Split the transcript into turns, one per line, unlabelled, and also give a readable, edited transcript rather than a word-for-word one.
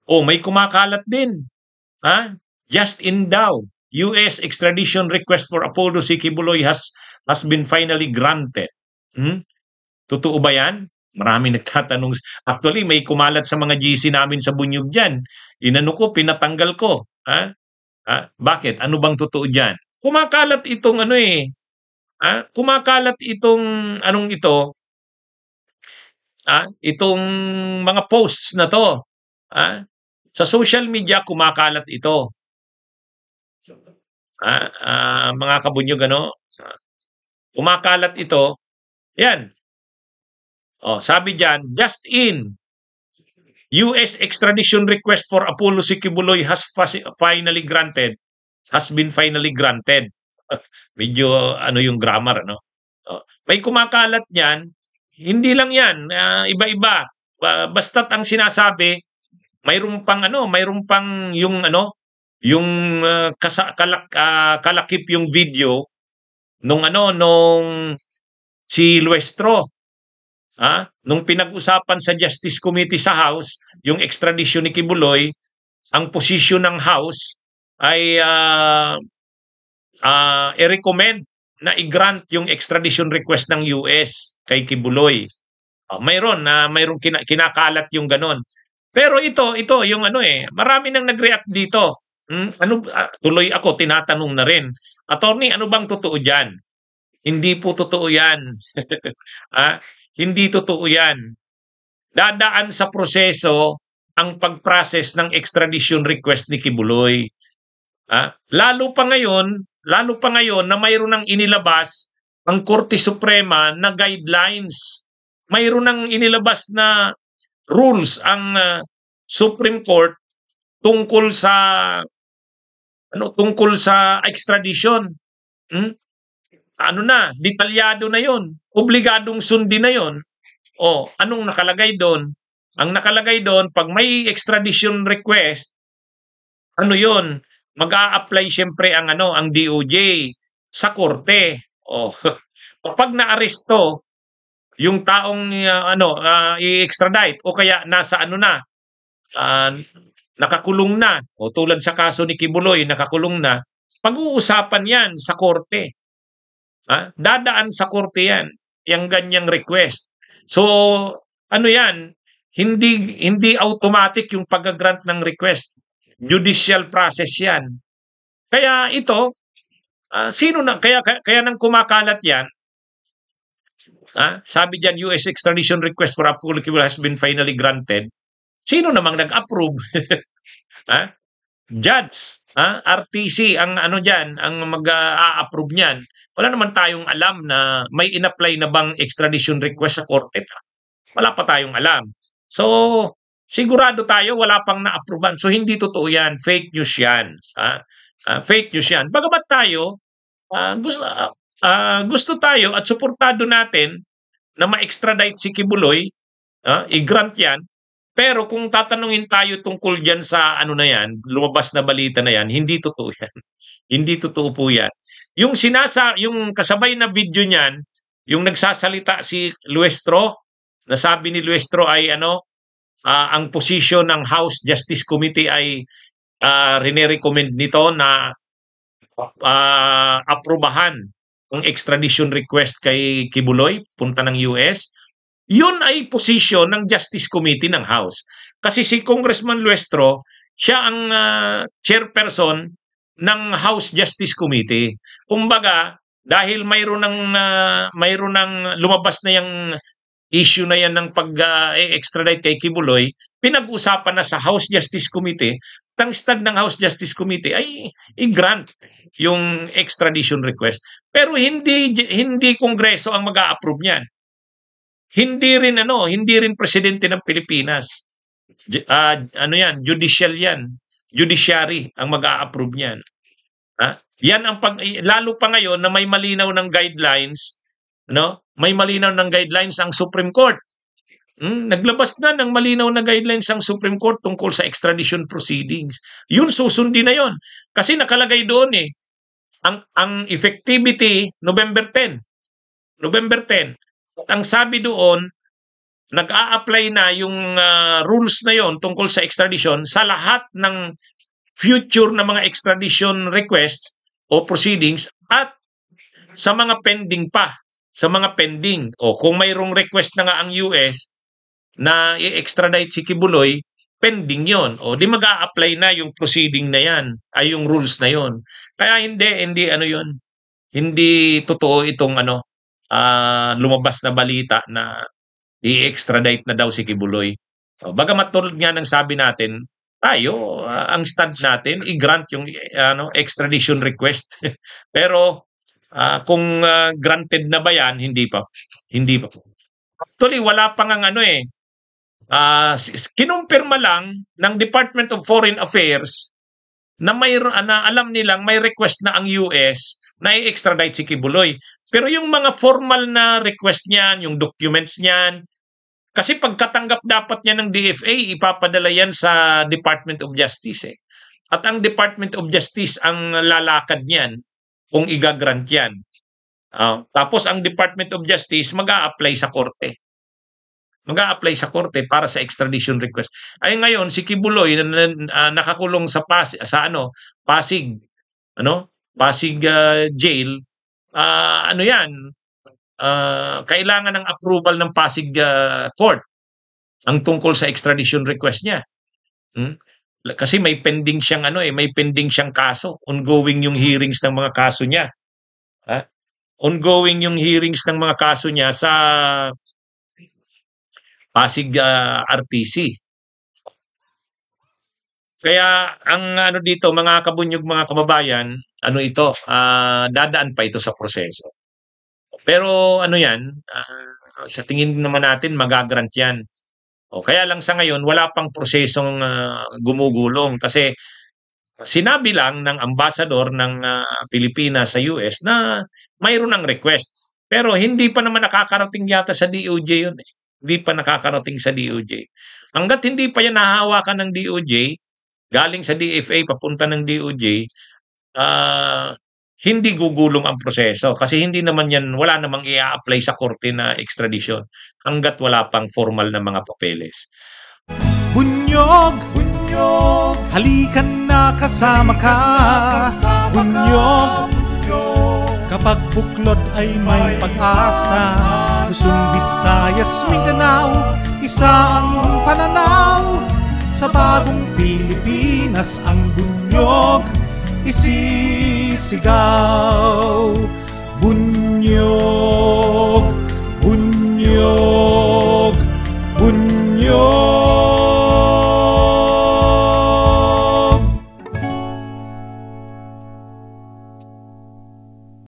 O may kumakalat din. Ha? Just in daw, US extradition request for Apollo C. Kibuloy has been finally granted. Hmm? Totoo ba yan? Maraming nagtatanong. Actually, may kumalat sa mga GC namin sa Bunyog dyan. Inano ko, pinatanggal ko. Ha? Ha? Bakit? Ano bang totoo dyan? Kumakalat itong ano eh. Ha? Kumakalat itong anong ito, itong mga posts na to. Ha? Sa social media, kumakalat ito. Mga kabunyog, ano? Kumakalat ito. Yan. Sabi dyan, just in, US extradition request for Apollo C. Kibuloy has been finally granted. Medyo ano yung grammar, no? May kumakalat niyan, hindi lang yan, iba-iba. Basta't ang sinasabi, mayroon pang yung kalakip yung video nung si Luestro, nung pinag-usapan sa Justice Committee sa House, yung extradition ni Kibuloy, ang posisyon ng House ay i-recommend na i-grant yung extradition request ng US kay Kibuloy. Mayroon kinakalat yung ganon. Pero ito yung marami nang nag-react dito. Tuloy ako, tinatanong na rin. Attorney, ano bang totoo diyan? Hindi po totoo yan. Hindi totoo yan. Dadaan sa proseso ang pag-process ng extradition request ni Kibuloy. Lalo pa ngayon na mayroon nang inilabas ang Korte Suprema na guidelines. Mayroon nang inilabas na rules ang Supreme Court tungkol sa extradition. Detalyado na 'yon. Obligadong sundin na 'yon. Anong nakalagay doon? Ang nakalagay doon, pag may extradition request, 'yon? Mag-a-apply siyempre ang DOJ sa korte. Kapag naaresto yung taong i-extradite o kaya nasa nakakulong na, o tulad sa kaso ni Kibuloy, nakakulong na, pag-uusapan yan sa korte. Dadaan sa korte yan, yung ganyang request. So, yan, hindi automatic yung pag-grant ng request. Judicial process yan. Kaya ito, kaya nang kumakalat yan, sabi diyan, US extradition request for Apollo Kibuloy has been finally granted. Sino namang nag-approve? Judge, RTC ang diyan, ang mag-a-approve niyan. Wala naman tayong alam na may in-apply na bang extradition request sa korte. Wala pa tayong alam. So, sigurado tayo wala pang na-approvean. So, hindi totoo yan. Fake news yan. Fake news yan. Bagamat tayo, gusto tayo at suportado natin na ma-extradite si Kibuloy, i-grant yan. Pero kung tatanungin tayo tungkol dyan sa lumabas na balita na yan, hindi totoo yan. Hindi totoo po yan. Yung kasabay na video niyan, yung nagsasalita si Luestro, nasabi ni Luestro ay ang posisyon ng House Justice Committee ay rine-recommend nito na aprobahan ang extradition request kay Kibuloy, punta ng US. Yun ay posisyon ng Justice Committee ng House. Kasi si Congressman Luestro, siya ang chairperson ng House Justice Committee. Kumbaga, dahil mayroon ng lumabas na yung issue na yan ng pag-extradite kay Kibuloy, pinag-usapan na sa House Justice Committee, ang stand ng House Justice Committee ay i-grant yung extradition request. Pero hindi Kongreso ang mag-a-approve niyan. Hindi rin presidente ng Pilipinas. Judicial yan. Judiciary ang mag-a-approve niyan. Yan ang lalo pa ngayon na may malinaw ng guidelines, may malinaw ng guidelines ang Supreme Court. Naglabas na ng malinaw na guidelines ang Supreme Court tungkol sa extradition proceedings. Yun susundin na yon. Kasi nakalagay doon ang effectivity November 10. At ang sabi doon, nag-a-apply na yung rules na yon tungkol sa extradition sa lahat ng future na mga extradition requests o proceedings at sa mga pending pa, sa mga pending. O kung mayroong request na nga ang US na i-extradite si Kibuloy, pending yon. O di mag-a-apply na yung proceeding na yan, ay yung rules na yon. Kaya hindi ano yon. Hindi totoo itong lumabas na balita na i-extradite na daw si Kibuloy. O, bagamat tulad nga ng sabi natin, tayo, ang stand natin, i-grant yung extradition request. Pero kung granted na ba yan, hindi pa. Hindi pa. Actually, wala pang ang kinumpirma lang ng Department of Foreign Affairs na alam nilang may request na ang US na i-extradite si Kibuloy. Pero yung mga formal na request niyan, yung documents niyan, kasi pagkatanggap dapat niya ng DFA, ipapadala yan sa Department of Justice. At ang Department of Justice ang lalakad niyan kung igagrant yan. Tapos ang Department of Justice mag-a-apply sa korte. Mag-a-apply sa korte para sa extradition request. Ay ngayon si Kibuloy nakakulong sa Pasig, Pasig jail. Kailangan ng approval ng Pasig court ang tungkol sa extradition request niya. Kasi may pending siyang may pending siyang kaso. Ongoing yung hearings ng mga kaso niya. Ongoing yung hearings ng mga kaso niya sa Pasig RTC. Kaya ang dito mga kabunyog, mga kababayan, dadaan pa ito sa proseso. Pero sa tingin naman natin magagrant yan. Kaya lang sa ngayon wala pang prosesong gumugulong kasi sinabi lang ng ambassador ng Pilipinas sa US na mayroon ng request. Pero hindi pa naman nakakarating yata sa DOJ yun. Hindi pa nakakarating sa DOJ. Hanggat hindi pa yan nahahawakan ng DOJ, galing sa DFA papunta ng DOJ, hindi gugulong ang proseso kasi wala namang i-apply sa korte na extradition hanggat wala pang formal na mga papeles.
Bunyog, bunyog, halikan na kasama ka. Bunyog, kapag buklod ay may pag-asa. Luzon, Visayas, Mindanao, isa ang pananaw. Sa bagong Pilipinas ang bunyog isisigaw. Bunyog, bunyog, bunyog.